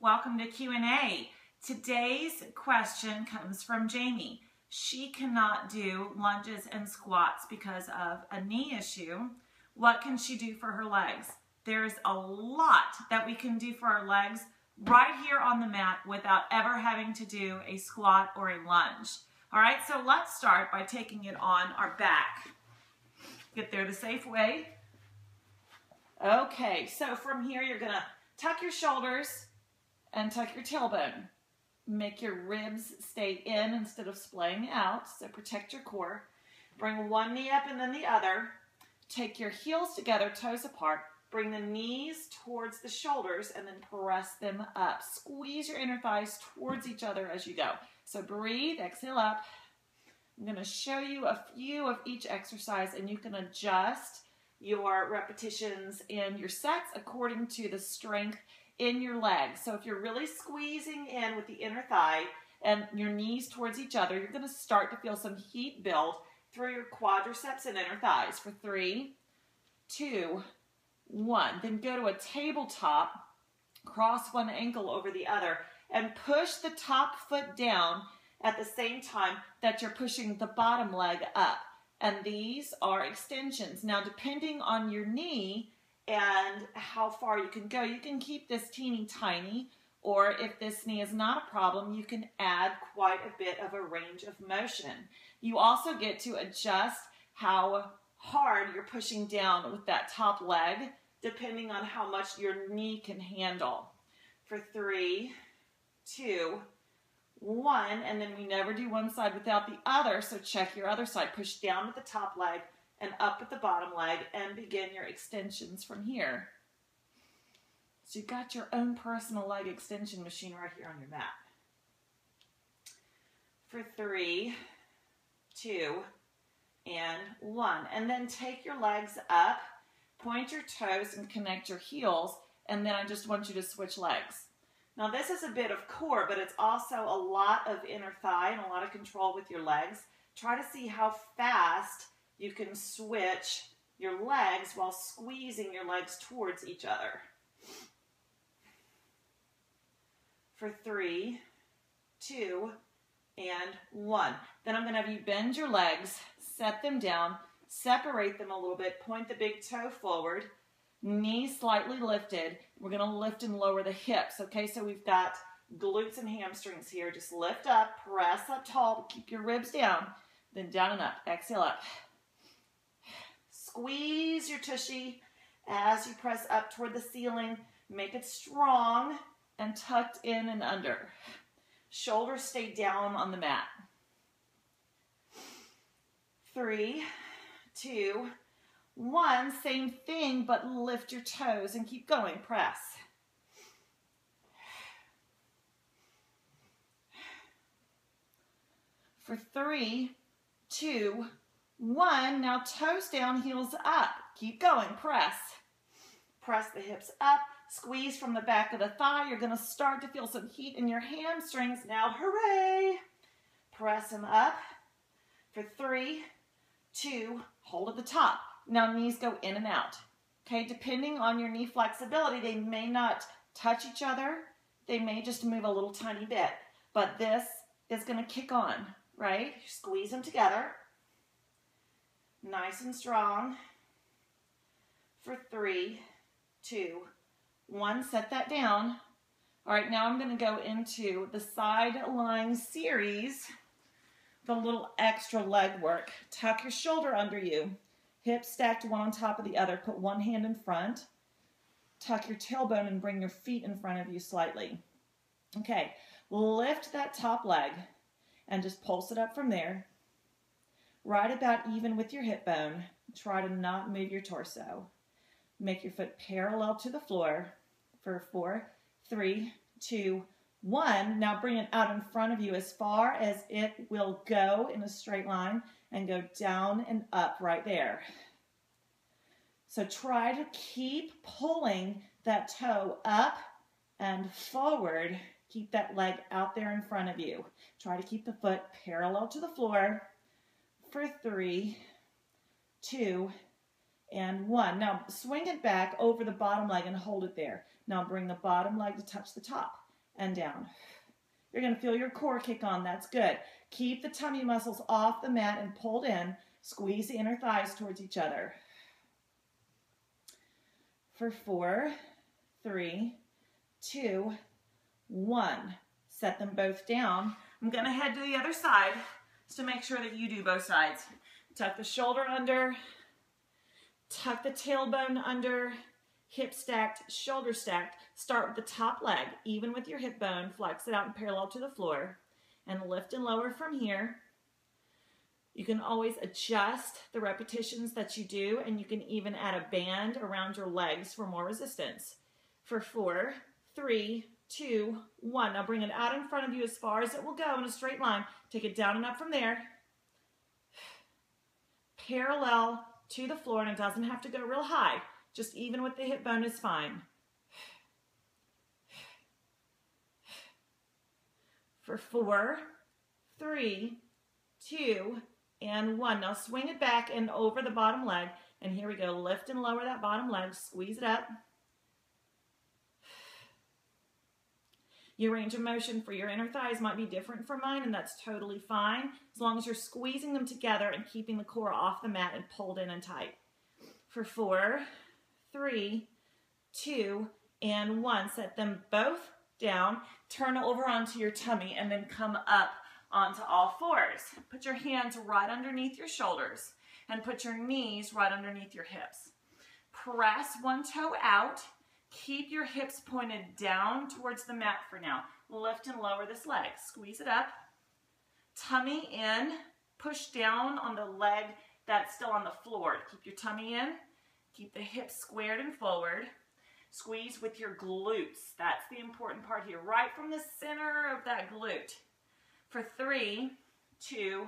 Welcome to Q&A. Today's question comes from Jamie. She cannot do lunges and squats because of a knee issue. What can she do for her legs? There's a lot that we can do for our legs right here on the mat without ever having to do a squat or a lunge. All right, so let's start by taking it on our back. Get there the safe way. Okay, so from here you're gonna tuck your shoulders and tuck your tailbone. Make your ribs stay in instead of splaying out, so protect your core. Bring one knee up and then the other. Take your heels together, toes apart. Bring the knees towards the shoulders and then press them up. Squeeze your inner thighs towards each other as you go. So breathe, exhale up. I'm going to show you a few of each exercise and you can adjust your repetitions and your sets according to the strength in your legs. So if you're really squeezing in with the inner thigh and your knees towards each other, you're going to start to feel some heat build through your quadriceps and inner thighs for 3, 2, 1. Then go to a tabletop, cross one ankle over the other, and push the top foot down at the same time that you're pushing the bottom leg up. And these are extensions. Now, depending on your knee and how far you can go, you can keep this teeny tiny, or if this knee is not a problem, you can add quite a bit of a range of motion. You also get to adjust how hard you're pushing down with that top leg, depending on how much your knee can handle. For 3, 2, 1, and then we never do one side without the other, so check your other side. Push down with the top leg and up with the bottom leg and begin your extensions from here. So you've got your own personal leg extension machine right here on your mat. For 3, 2, and 1. And then take your legs up, point your toes and connect your heels, and then I just want you to switch legs. Now this is a bit of core, but it's also a lot of inner thigh and a lot of control with your legs. Try to see how fast you can switch your legs while squeezing your legs towards each other. For 3, 2, and 1. Then I'm going to have you bend your legs, set them down, separate them a little bit, point the big toe forward, knees slightly lifted. We're going to lift and lower the hips, okay? So we've got glutes and hamstrings here. Just lift up, press up tall, keep your ribs down, then down and up. Exhale up. Squeeze your tushy as you press up toward the ceiling. Make it strong and tucked in and under. Shoulders stay down on the mat. 3, 2, 1, same thing, but lift your toes and keep going. Press. For 3, 2, 1, now toes down, heels up. Keep going. Press. Press the hips up. Squeeze from the back of the thigh. You're going to start to feel some heat in your hamstrings. Now, hooray! Press them up. For 3, 2, hold at the top. Now knees go in and out. Okay, depending on your knee flexibility, they may not touch each other. They may just move a little tiny bit. But this is going to kick on, right? Squeeze them together. Nice and strong. For 3, 2, 1. Set that down. All right, now I'm going to go into the side lying series, the little extra leg work. Tuck your shoulder under you. Hips stacked one on top of the other. Put one hand in front. Tuck your tailbone and bring your feet in front of you slightly. Okay, lift that top leg and just pulse it up from there. Right about even with your hip bone. Try to not move your torso. Make your foot parallel to the floor for 4, 3, 2, 1. Now bring it out in front of you as far as it will go in a straight line and go down and up right there. So try to keep pulling that toe up and forward. Keep that leg out there in front of you. Try to keep the foot parallel to the floor for 3, 2, and 1. Now swing it back over the bottom leg and hold it there. Now bring the bottom leg to touch the top. and down. You're going to feel your core kick on. That's good. Keep the tummy muscles off the mat and pulled in. Squeeze the inner thighs towards each other. For 4, 3, 2, 1. Set them both down. I'm going to head to the other side just to make sure that you do both sides. Tuck the shoulder under. Tuck the tailbone under. Hip stacked, shoulder stacked. Start with the top leg, even with your hip bone. Flex it out and parallel to the floor. And lift and lower from here. You can always adjust the repetitions that you do, and you can even add a band around your legs for more resistance. For 4, 3, 2, 1. Now bring it out in front of you as far as it will go in a straight line. Take it down and up from there. Parallel to the floor, and it doesn't have to go real high. Just even with the hip bone is fine. For 4, 3, 2, and 1. Now swing it back and over the bottom leg. And here we go. Lift and lower that bottom leg. Squeeze it up. Your range of motion for your inner thighs might be different from mine, and that's totally fine, as long as you're squeezing them together and keeping the core off the mat and pulled in and tight. For 4, 3, 2, and 1. Set them both down. Turn over onto your tummy and then come up onto all fours. Put your hands right underneath your shoulders and put your knees right underneath your hips. Press one toe out. Keep your hips pointed down towards the mat for now. Lift and lower this leg. Squeeze it up. Tummy in. Push down on the leg that's still on the floor. Keep your tummy in. Keep the hips squared and forward. Squeeze with your glutes. That's the important part here. Right from the center of that glute. For 3, 2,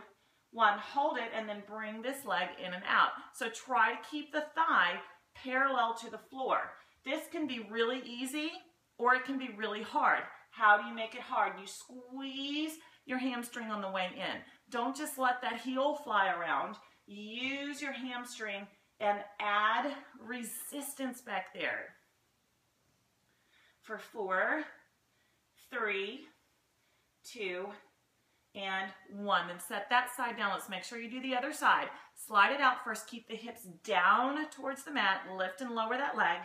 1. Hold it and then bring this leg in and out. So try to keep the thigh parallel to the floor. This can be really easy or it can be really hard. How do you make it hard? You squeeze your hamstring on the way in. Don't just let that heel fly around. Use your hamstring and add resistance back there. For 4, 3, 2, and 1. Then set that side down. Let's make sure you do the other side. Slide it out first. Keep the hips down towards the mat. Lift and lower that leg.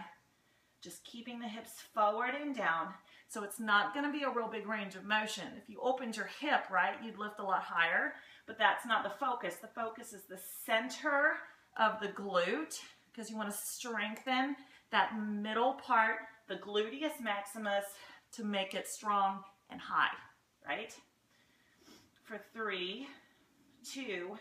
Just keeping the hips forward and down. So it's not going to be a real big range of motion. If you opened your hip, right, you'd lift a lot higher, but that's not the focus. The focus is the center of the glute, because you want to strengthen that middle part, the gluteus maximus, to make it strong and high, right? For 3, 2,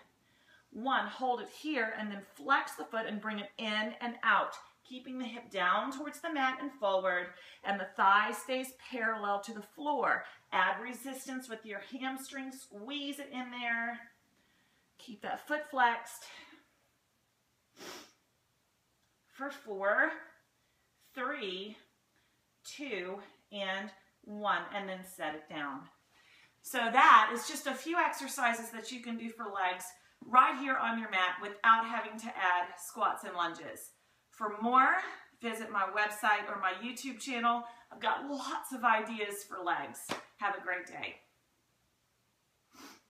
1. Hold it here and then flex the foot and bring it in and out. Keeping the hip down towards the mat and forward, and the thigh stays parallel to the floor. Add resistance with your hamstring. Squeeze it in there. Keep that foot flexed. For 4, 3, 2, and 1. And then set it down. So that is just a few exercises that you can do for legs right here on your mat without having to add squats and lunges. For more, visit my website or my YouTube channel. I've got lots of ideas for legs. Have a great day.